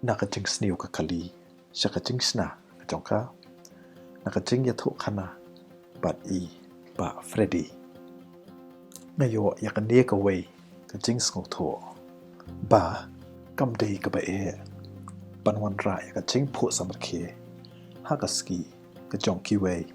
nakacing sniu ka kali syakacing sna kacongka nakacing ya thuk khana bat I ba Freddy ngayo yakan ne ka wei kacing skong tho ba kam dei ka ba e panwan ra yakacing phu samat khe hakaski kacong ki wei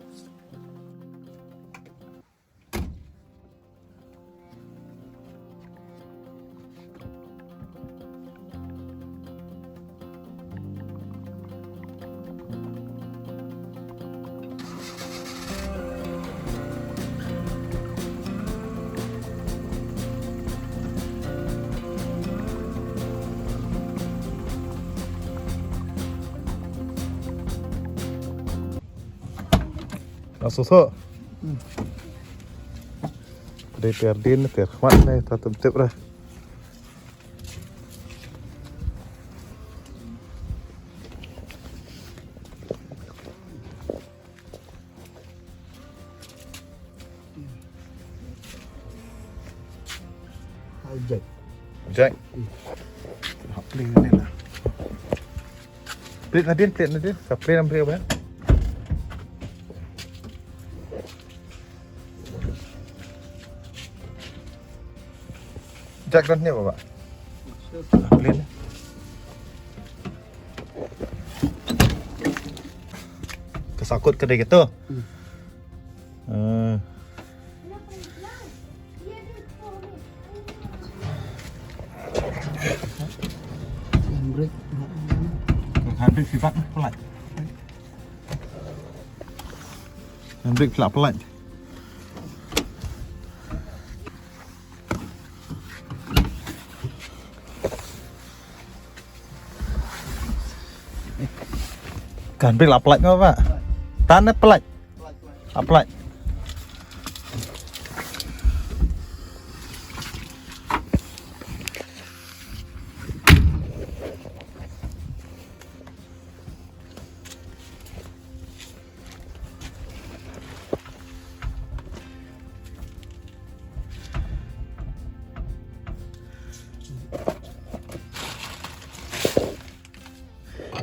Susu. Dari tiardin, tiar khmat nih, tatap dah. Jack. Play ni lah. Play Nadine. Play apa? Jack dan ni apa pak? Play ni. Kesakut kedai gitu. Handbrake sifat pelat. Handbrake pelat. Handbrake pelat nggak pak? Tanah pelat. Pelat.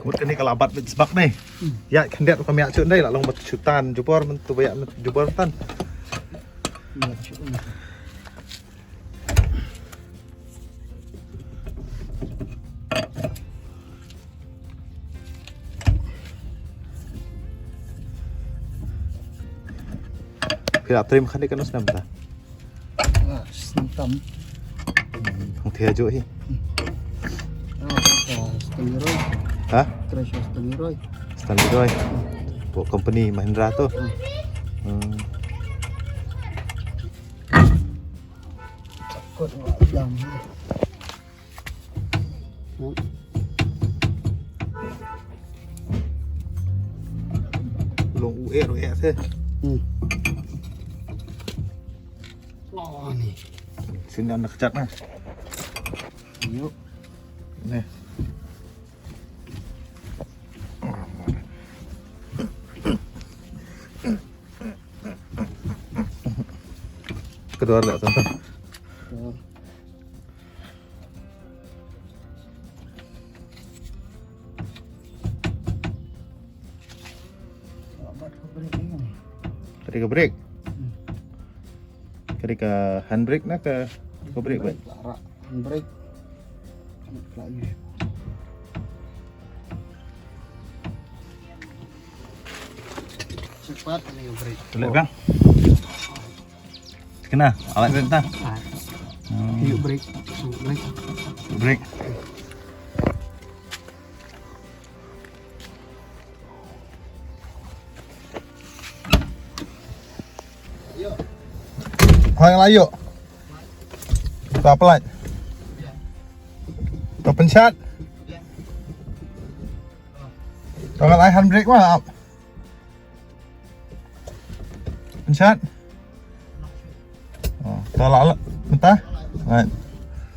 Một cái này kalau abat sebab nih, ya kandiat kami acun đây là long một chutan jupor mentu banyak jupor tan. Kira trim kan ikan usnam ta? Sentam. Không thề chỗ hi. Hah? Treasure Stanley Roy. Buat company Mahindra tu. Kot yang. Long UE thế. Oh ni. Sini anak kecat nah. Yuk. Nih. Kedua lihat tonton. Tadi ke brake. Tadi ke handbrake nak ke brake baik. Handbrake. Lagi. Cepat ni brake. Boleh bang? Kena alat brake tak? Yuk brake. Brake. Yang layu. Tuh pelat. Tuh pencet. Tuh handbrake mah. Pencet. Oh, tolak lah, mentah. Right.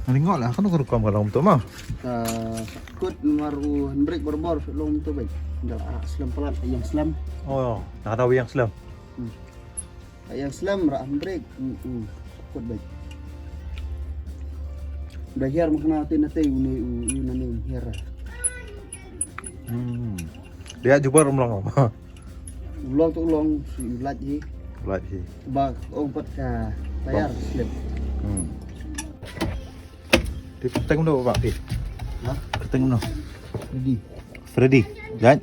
Nengok lah, kan aku rekam kalau untuk mah. Kut maru handbrake berbor long tu baik. Dah selam pelat yang selam. Oh, dah tahu yang selam. Yang selam rak handbrake. Kut baik. Dah hiar makna tu nanti uni nani hiar. Dia jubur umlong apa? Ulang tu ulang si ulat je. Lagi. Bag obat ka bayar slip. Di keteng dulu Pak Pi. Hah? Keteng dulu. Jadi Freddy. Jangan.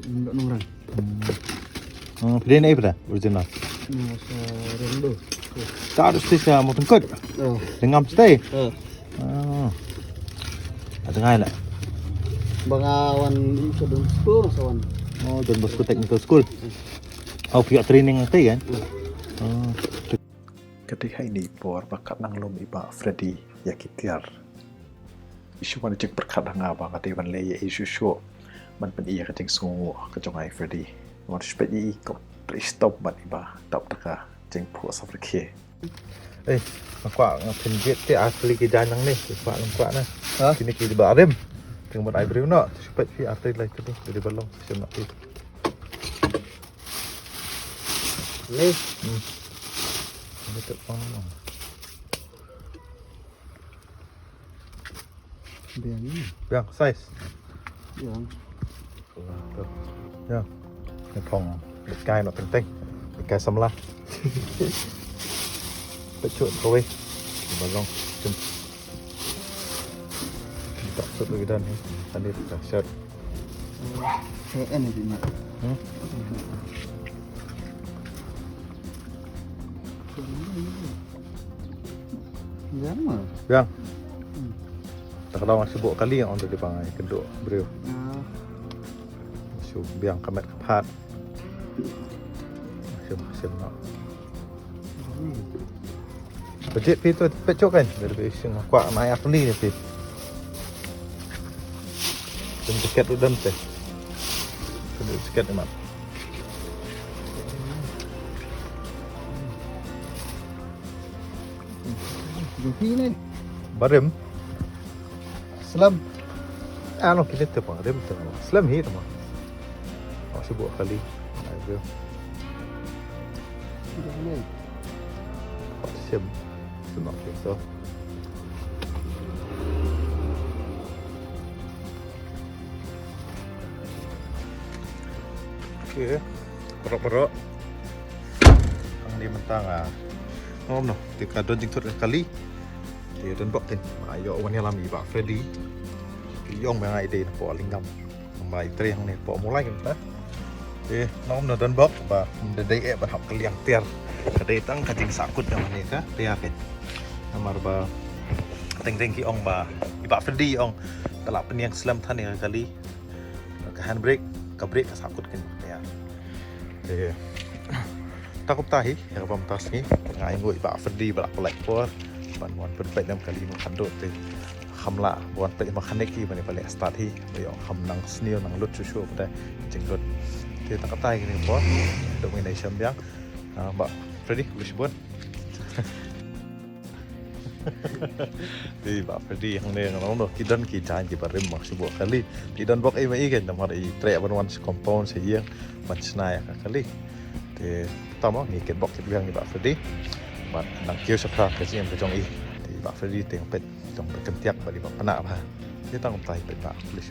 indok nongran. Freddy ni apa? Original. Nah, sa rendo. Tak ada sisa mau tengkut. Oh. Dengan stay. Oh. Ada ngai lah. Bangawan itu dong store sawan. Oh, Don Bosco Technical School. Oh, pihak training nanti kan? Ketika ini por bakat nang lom iba Freddy yakitiar. Isu mana cek berkat nang abang kata iban leye isu show. Man pen iya kaceng sungu kacong ai Freddy. Man sepet i kau please stop man iba tak taka ceng puas afrike. Aku ngapin jet ti asli ke janang ni. Pak lempak nah. Hah? Kini kita barim. Tengok buat air beriu nak. Sepet pi arti lah itu dari balong. Siapa nak pi? Le. Betul. Biar ni. Yang size. Yang. Ya. Ni phong. Cái nó tinh tinh. Cái xăm la. Phải trộn thôi. Vào lòng. Chân. Tak sốt lagi dan ni. Tadi tak sốt. PN itu nak. Jangan. Yang. Tak kalau masih buat kali yang untuk dipangai kedua beriu. Masih biang kamet kepat. Masih nak. Budget pi tu pecok kan dari sing kuat naik asli ni pi. Dan tiket tu dan teh. Sudah tiket ni mat. Joki ni. Barim. Selam. Ano kita tu pang barim tu. Slam hit mah. Masih buat kali. Naik beriu. Jangan. Sim. Senang so. Okay, berok-berok. Ang di mentang Ngom no, tika don jing tut kali. Dia don bok tin. Ayo wan yang lami Pak Freddy. Yong mang ide po lingam. Mai tre yang ni po mulai kan. Ngom no don bok ba dedai ba hap kaliang tiar. Kadai tang kacing sakut yang ni ka. Dia kan. Namar ba teng-teng ki ong ba. Pak Freddy ong telak peniang selam than yang kali. Ke handbrake, ke brake ka sakut kan. Takut tahi yang pemtas ni ngai ngui Pak Freddy balak pelak por ban berbaik dalam kali mengandut tu hamla buat pe mekanik ki bani balik start hi yo ham nang snil nang lut susu pada jenggot dia tak tahi ni por domination biang Pak Freddy boleh sebut di Pak Freddy yang ni ngomong doh kidan ki janji barim mak sebut kali kidan bok ai mai kan namar i tre ban compound seiang macnai kali thì tao mong ni kết bọc tiếp biang ni Pak Freddy mà nang kêu sắp ra cái gì em phải trong y thì Pak Freddy tiền pet trong cái cân tiết và đi bọc pana ba thế tao không tay pet Pak Freddy